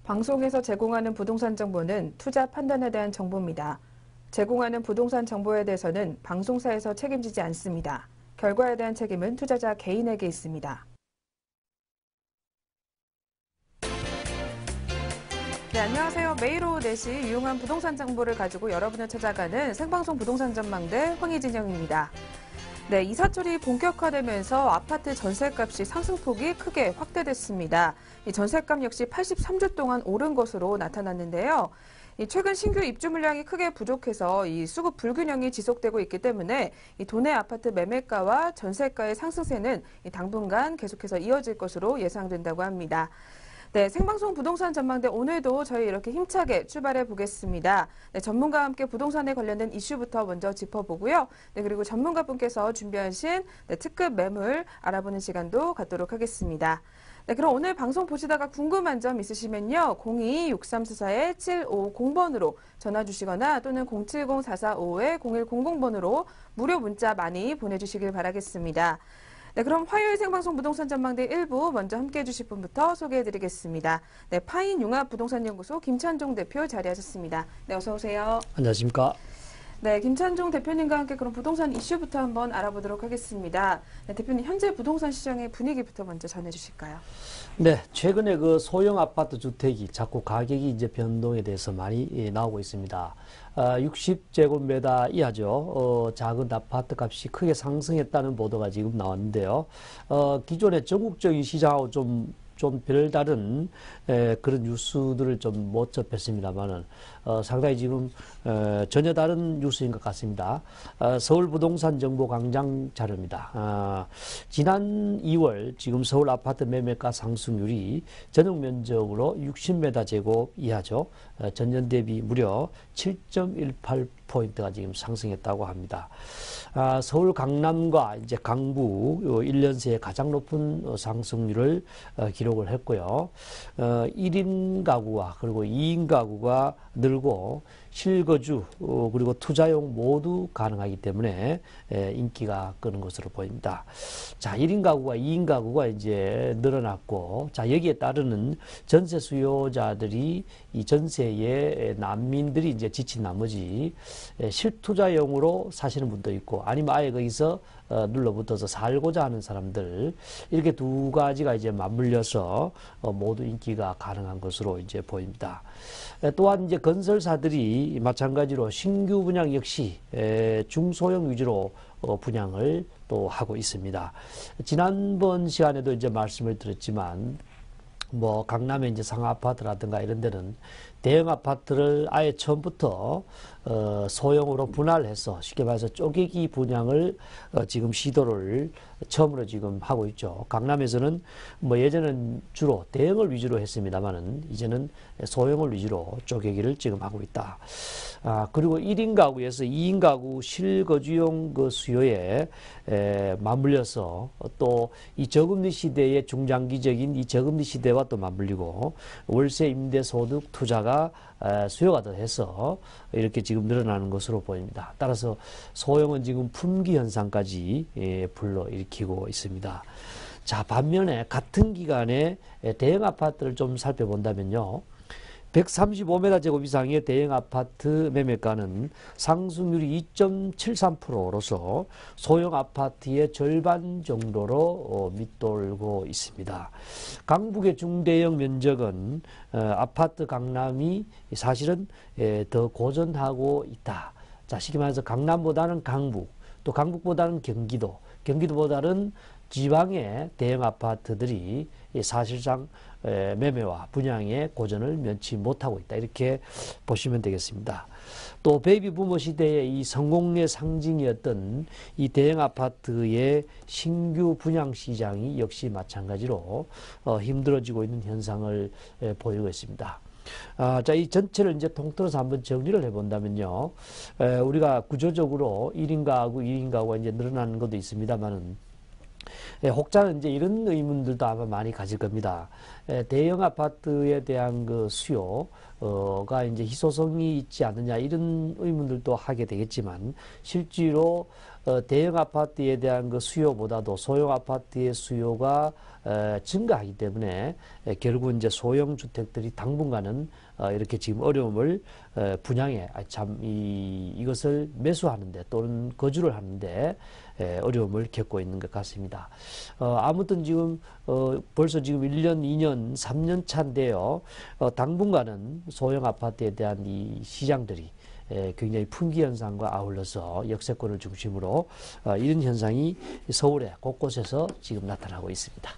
방송에서 제공하는 부동산 정보는 투자 판단에 대한 정보입니다. 제공하는 부동산 정보에 대해서는 방송사에서 책임지지 않습니다. 결과에 대한 책임은 투자자 개인에게 있습니다. 네, 안녕하세요. 매일 오후 4시 유용한 부동산 정보를 가지고 여러분을 찾아가는 생방송 부동산 전망대 황희진영입니다. 네, 이사철이 본격화되면서 아파트 전셋값이 상승폭이 크게 확대됐습니다. 이 전셋값 역시 83주 동안 오른 것으로 나타났는데요. 최근 신규 입주 물량이 크게 부족해서 이 수급 불균형이 지속되고 있기 때문에 이 도내 아파트 매매가와 전셋가의 상승세는 당분간 계속해서 이어질 것으로 예상된다고 합니다. 네, 생방송 부동산 전망대 오늘도 저희 이렇게 힘차게 출발해 보겠습니다. 네, 전문가와 함께 부동산에 관련된 이슈부터 먼저 짚어보고요. 네, 그리고 전문가분께서 준비하신 특급 매물 알아보는 시간도 갖도록 하겠습니다. 네, 그럼 오늘 방송 보시다가 궁금한 점 있으시면요. 02-6344-7550번으로 전화 주시거나 또는 070-4455-0100번으로 무료 문자 많이 보내주시길 바라겠습니다. 네, 그럼 화요일 생방송 부동산 전망대 1부 먼저 함께해 주실 분부터 소개해드리겠습니다. 네, 파인융합부동산연구소 김찬종 대표 자리하셨습니다. 네, 어서 오세요. 안녕하십니까. 네, 김찬종 대표님과 함께 그럼 부동산 이슈부터 한번 알아보도록 하겠습니다. 네, 대표님 현재 부동산 시장의 분위기부터 먼저 전해주실까요? 네, 최근에 그 소형 아파트 주택이 자꾸 가격이 이제 변동에 대해서 많이 나오고 있습니다. 60제곱미터 이하죠. 작은 아파트 값이 크게 상승했다는 보도가 지금 나왔는데요. 기존의 전국적인 시장하고 좀 별다른 그런 뉴스들을 좀 못 접했습니다만은 상당히 지금 전혀 다른 뉴스인 것 같습니다. 서울 부동산 정보 광장 자료입니다. 지난 2월 지금 서울 아파트 매매가 상승률이 전용 면적으로 60m 제곱 이하죠. 전년 대비 무려 7.18포인트가 지금 상승했다고 합니다. 서울 강남과 이제 강북 1년 새에 가장 높은 상승률을 기록을 했고요. 1인 가구와 그리고 2인 가구가 늘고 실거주 그리고 투자용 모두 가능하기 때문에 인기가 끄는 것으로 보입니다. 자, 1인 가구가 2인 가구가 이제 늘어났고, 자, 여기에 따르는 전세 수요자들이 이 전세에 난민들이 이제 지친 나머지 실투자용으로 사시는 분도 있고, 아니면 아예 거기서 눌러붙어서 살고자 하는 사람들, 이렇게 두 가지가 이제 맞물려서 모두 인기가 가능한 것으로 이제 보입니다. 또한 이제 건설사들이 마찬가지로 신규 분양 역시 중소형 위주로 분양을 또 하고 있습니다. 지난번 시간에도 이제 말씀을 드렸지만, 뭐 강남의 이제 상아파트라든가 이런 데는 대형 아파트를 아예 처음부터 소형으로 분할해서 쉽게 말해서 쪼개기 분양을 지금 시도를 처음으로 지금 하고 있죠. 강남에서는 뭐 예전은 주로 대형을 위주로 했습니다만은 이제는 소형을 위주로 쪼개기를 지금 하고 있다. 그리고 1인 가구에서 2인 가구 실거주용 그 수요에 맞물려서 또 이 저금리 시대의 중장기적인 이 저금리 시대와 또 맞물리고 월세 임대 소득 투자가 수요가 더 해서 이렇게 지금 늘어나는 것으로 보입니다. 따라서 소형은 지금 품귀 현상까지 불러일으키고 있습니다. 자, 반면에 같은 기간에 대형 아파트를 좀 살펴본다면요. 135m 제곱 이상의 대형 아파트 매매가는 상승률이 2.73%로서 소형 아파트의 절반 정도로 밑돌고 있습니다. 강북의 중대형 면적은 아파트 강남이 사실은 더 고전하고 있다. 자, 쉽게 말해서 강남보다는 강북, 또 강북보다는 경기도, 경기도보다는 지방의 대형 아파트들이 사실상 매매와 분양의 고전을 면치 못하고 있다. 이렇게 보시면 되겠습니다. 또 베이비 부머 시대의 이 성공의 상징이었던 이 대형 아파트의 신규 분양 시장이 역시 마찬가지로 힘들어지고 있는 현상을 보이고 있습니다. 자, 이 전체를 이제 통틀어서 한번 정리를 해본다면요. 우리가 구조적으로 1인 가구, 2인 가구가 이제 늘어나는 것도 있습니다만은 혹자는 이제 이런 의문들도 아마 많이 가질 겁니다. 대형 아파트에 대한 그 수요가 이제 희소성이 있지 않느냐 이런 의문들도 하게 되겠지만 실제로 대형 아파트에 대한 그 수요보다도 소형 아파트의 수요가 증가하기 때문에 결국 이제 소형 주택들이 당분간은 이렇게 지금 어려움을 분양에 이것을 매수하는데 또는 거주를 하는데 어려움을 겪고 있는 것 같습니다. 아무튼 지금 벌써 지금 1년, 2년, 3년 차인데요. 당분간은 소형 아파트에 대한 이 시장들이 굉장히 품귀 현상과 아울러서 역세권을 중심으로 이런 현상이 서울의 곳곳에서 지금 나타나고 있습니다.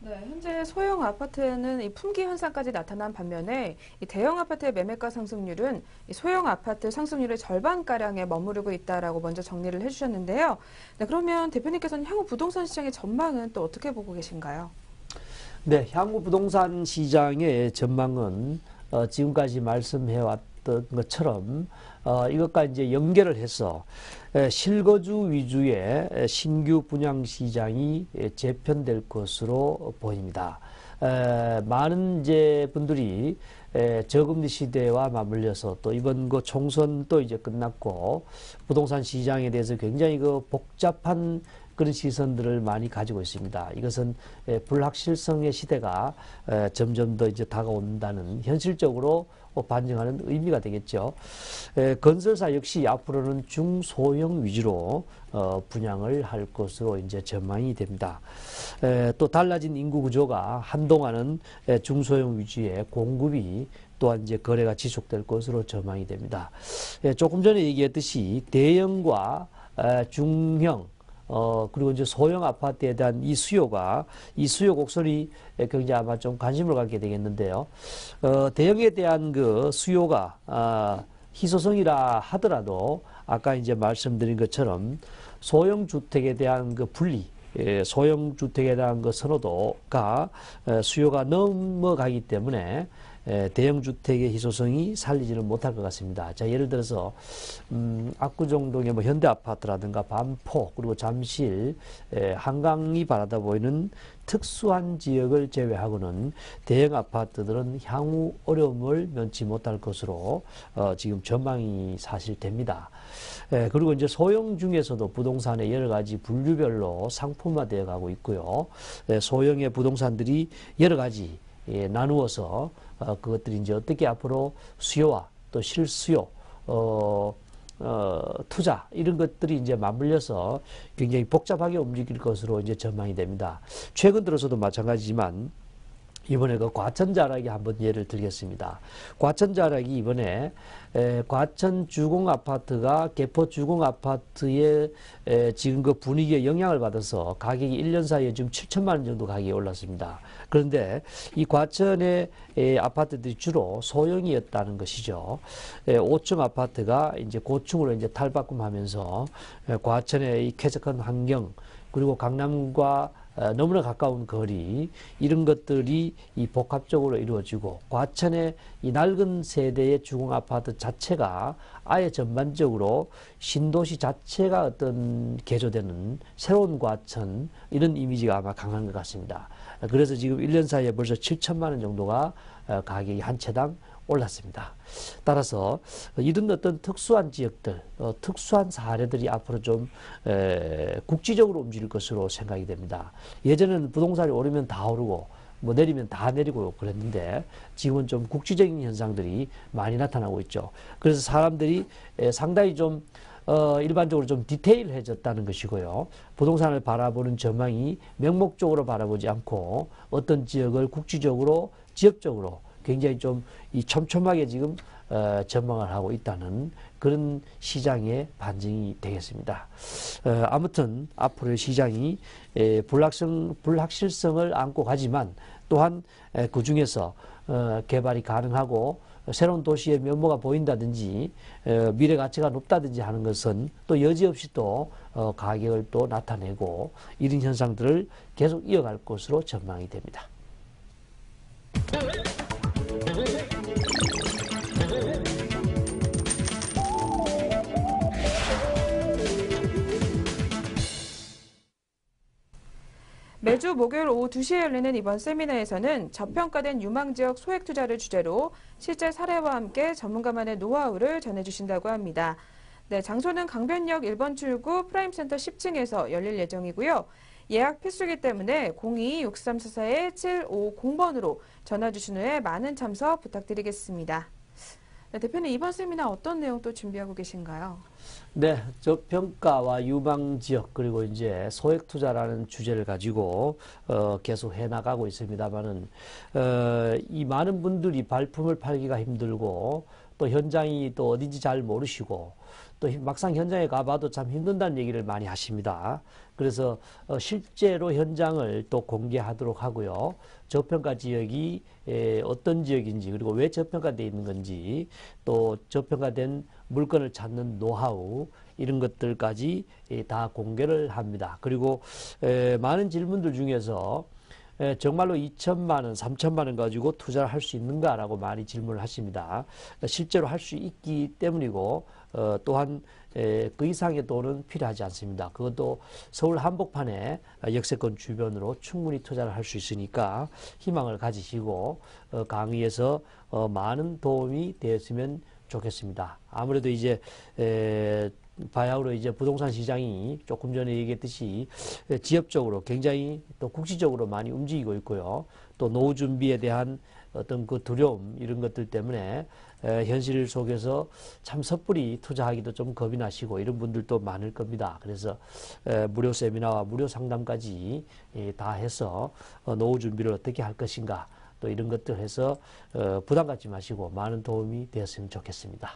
네, 현재 소형 아파트에는 이 품귀 현상까지 나타난 반면에 이 대형 아파트의 매매가 상승률은 이 소형 아파트 상승률의 절반가량에 머무르고 있다라고 먼저 정리를 해주셨는데요. 네, 그러면 대표님께서는 향후 부동산 시장의 전망은 또 어떻게 보고 계신가요? 네, 향후 부동산 시장의 전망은 지금까지 말씀해왔던 것처럼 이것과 이제 연결을 해서 실거주 위주의 신규 분양 시장이 재편될 것으로 보입니다. 많은 이제 분들이 저금리 시대와 맞물려서 또 이번 그 총선도 이제 끝났고 부동산 시장에 대해서 굉장히 그 복잡한 그런 시선들을 많이 가지고 있습니다. 이것은 불확실성의 시대가 점점 더 이제 다가온다는 현실적으로 반증하는 의미가 되겠죠. 건설사 역시 앞으로는 중소형 위주로 분양을 할 것으로 이제 전망이 됩니다. 또 달라진 인구 구조가 한동안은 중소형 위주의 공급이 또한 이제 거래가 지속될 것으로 전망이 됩니다. 조금 전에 얘기했듯이 대형과 중형 그리고 이제 소형 아파트에 대한 이 수요 곡선이 굉장히 아마 좀 관심을 갖게 되겠는데요. 대형에 대한 그 수요가, 희소성이라 하더라도 아까 이제 말씀드린 것처럼 소형 주택에 대한 그 분리, 소형 주택에 대한 그 선호도가 수요가 넘어가기 때문에 대형 주택의 희소성이 살리지는 못할 것 같습니다. 자, 예를 들어서 압구정동의 뭐 현대아파트라든가 반포 그리고 잠실, 한강이 바라다 보이는 특수한 지역을 제외하고는 대형 아파트들은 향후 어려움을 면치 못할 것으로 지금 전망이 사실됩니다. 그리고 이제 소형 중에서도 부동산의 여러 가지 분류별로 상품화되어 가고 있고요. 소형의 부동산들이 여러 가지 나누어서 그것들이 이제 어떻게 앞으로 수요와 또 실수요, 투자 이런 것들이 이제 맞물려서 굉장히 복잡하게 움직일 것으로 이제 전망이 됩니다. 최근 들어서도 마찬가지지만 이번에 그 과천자락이 한번 예를 들겠습니다. 과천자락이 이번에 과천 주공아파트가 개포 주공아파트의 지금 그 분위기에 영향을 받아서 가격이 1년 사이에 지금 7천만 원 정도 가격이 올랐습니다. 그런데 이 과천의 아파트들이 주로 소형이었다는 것이죠. 5층 아파트가 이제 고층으로 이제 탈바꿈하면서 과천의 이 쾌적한 환경 그리고 강남과 너무나 가까운 거리 이런 것들이 이 복합적으로 이루어지고 과천의 이 낡은 세대의 주공 아파트 자체가 아예 전반적으로 신도시 자체가 어떤 개조되는 새로운 과천 이런 이미지가 아마 강한 것 같습니다. 그래서 지금 1년 사이에 벌써 7천만 원 정도가 가격이 한 채당 올랐습니다. 따라서 이런 어떤 특수한 지역들, 특수한 사례들이 앞으로 좀 국지적으로 움직일 것으로 생각이 됩니다. 예전에는 부동산이 오르면 다 오르고 뭐 내리면 다 내리고 그랬는데 지금은 좀 국지적인 현상들이 많이 나타나고 있죠. 그래서 사람들이 상당히 좀 일반적으로 좀 디테일해졌다는 것이고요. 부동산을 바라보는 전망이 명목적으로 바라보지 않고 어떤 지역을 국지적으로, 지역적으로 굉장히 좀 이 촘촘하게 지금 전망을 하고 있다는 그런 시장의 반증이 되겠습니다. 아무튼 앞으로의 시장이 불확실성을 안고 가지만 또한 그 중에서 개발이 가능하고 새로운 도시의 면모가 보인다든지 미래 가치가 높다든지 하는 것은 또 여지없이 또 가격을 또 나타내고 이런 현상들을 계속 이어갈 것으로 전망이 됩니다. 매주 목요일 오후 2시에 열리는 이번 세미나에서는 저평가된 유망지역 소액 투자를 주제로 실제 사례와 함께 전문가만의 노하우를 전해주신다고 합니다. 네, 장소는 강변역 1번 출구 프라임센터 10층에서 열릴 예정이고요. 예약 필수이기 때문에 02-6344-7550번으로 전화 주신 후에 많은 참석 부탁드리겠습니다. 네, 대표님 이번 세미나 어떤 내용 또 준비하고 계신가요? 네, 저평가와 유망 지역 그리고 이제 소액 투자라는 주제를 가지고 계속 해나가고 있습니다만은 이 많은 분들이 발품을 팔기가 힘들고 또 현장이 또 어딘지 잘 모르시고 또 막상 현장에 가봐도 참 힘든다는 얘기를 많이 하십니다. 그래서 실제로 현장을 또 공개하도록 하고요. 저평가 지역이 어떤 지역인지 그리고 왜 저평가되어 있는 건지 또 저평가된 물건을 찾는 노하우 이런 것들까지 다 공개를 합니다. 그리고 많은 질문들 중에서 정말로 2천만 원, 3천만 원 가지고 투자를 할 수 있는가라고 많이 질문을 하십니다. 실제로 할 수 있기 때문이고 또한 그 이상의 돈은 필요하지 않습니다. 그것도 서울 한복판에 역세권 주변으로 충분히 투자를 할 수 있으니까 희망을 가지시고 강의에서 많은 도움이 되었으면 좋겠습니다. 아무래도 이제 바야흐로 이제 부동산 시장이 조금 전에 얘기했듯이 지역적으로 굉장히 또 국지적으로 많이 움직이고 있고요. 또 노후 준비에 대한 어떤 그 두려움 이런 것들 때문에 현실 속에서 참 섣불리 투자하기도 좀 겁이 나시고 이런 분들도 많을 겁니다. 그래서 무료 세미나와 무료 상담까지 다 해서 노후 준비를 어떻게 할 것인가 또 이런 것들 해서 부담 갖지 마시고 많은 도움이 되었으면 좋겠습니다.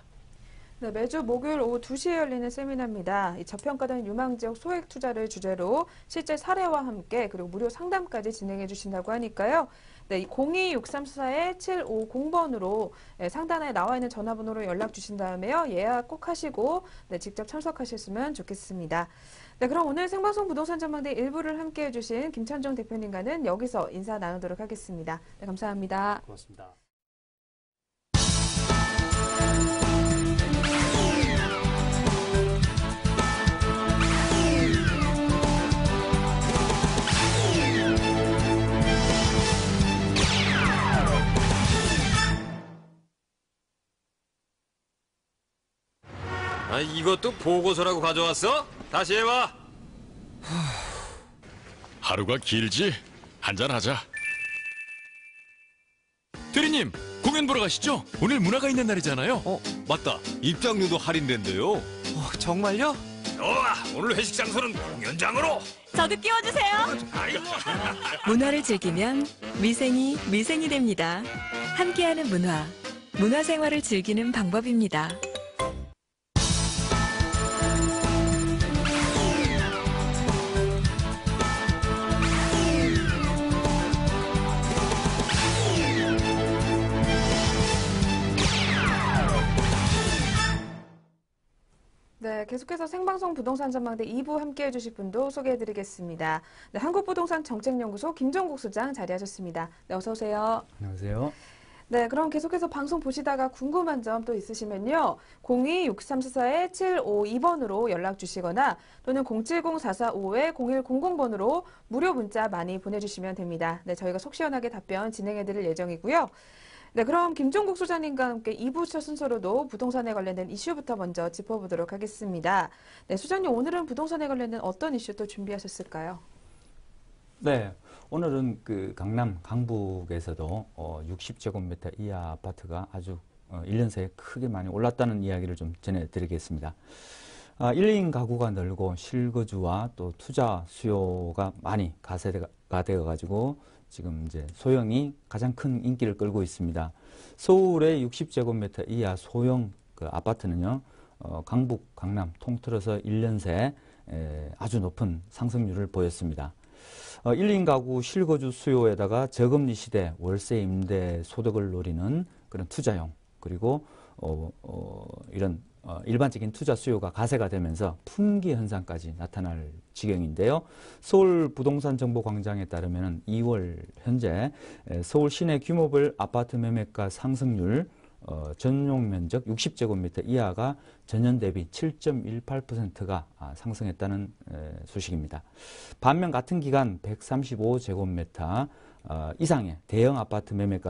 네, 매주 목요일 오후 2시에 열리는 세미나입니다. 이 저평가된 유망지역 소액 투자를 주제로 실제 사례와 함께 그리고 무료 상담까지 진행해 주신다고 하니까요. 네, 02-6344-7550번으로 상단에 나와 있는 전화번호로 연락 주신 다음에요. 예약 꼭 하시고 직접 참석하셨으면 좋겠습니다. 네, 그럼 오늘 생방송 부동산 전망대 1부를 함께 해주신 김천종 대표님과는 여기서 인사 나누도록 하겠습니다. 네, 감사합니다. 고맙습니다. 이것도 보고서라고 가져왔어? 다시 해봐. 하루가 길지? 한잔하자. 대리님, 공연 보러 가시죠? 오늘 문화가 있는 날이잖아요. 맞다. 입장료도 할인된대요. 정말요? 좋아, 오늘 회식 장소는 공연장으로. 저도 끼워주세요. 아이고. 문화를 즐기면 미생이 됩니다. 함께하는 문화생활을 즐기는 방법입니다. 네, 계속해서 생방송 부동산 전망대 2부 함께 해주실 분도 소개해드리겠습니다. 네, 한국부동산정책연구소 김종국 소장 자리하셨습니다. 네, 어서 오세요. 안녕하세요. 네, 그럼 계속해서 방송 보시다가 궁금한 점 또 있으시면요. 02-6344-7552번으로 연락 주시거나 또는 070-445-0100번으로 무료 문자 많이 보내주시면 됩니다. 네, 저희가 속 시원하게 답변 진행해드릴 예정이고요. 네, 그럼 김종국 소장님과 함께 2부 첫 순서로도 부동산에 관련된 이슈부터 먼저 짚어보도록 하겠습니다. 네, 소장님 오늘은 부동산에 관련된 어떤 이슈 또 준비하셨을까요? 네, 오늘은 그 강남 강북에서도 60제곱미터 이하 아파트가 아주 1년 새에 크게 많이 올랐다는 이야기를 좀 전해드리겠습니다. 1인 가구가 늘고 실거주와 또 투자 수요가 많이 가세가 되어가지고 지금 이제 소형이 가장 큰 인기를 끌고 있습니다. 서울의 60제곱미터 이하 소형 그 아파트는요, 강북, 강남 통틀어서 1년 새 아주 높은 상승률을 보였습니다. 1인 가구 실거주 수요에다가 저금리 시대 월세 임대 소득을 노리는 그런 투자용 그리고 이런 일반적인 투자 수요가 가세가 되면서 품귀 현상까지 나타날 지경인데요. 서울 부동산 정보 광장에 따르면 2월 현재 서울 시내 규모별 아파트 매매가 상승률 전용 면적 60제곱미터 이하가 전년 대비 7.18%가 상승했다는 소식입니다. 반면 같은 기간 135제곱미터 이상의 대형 아파트 매매가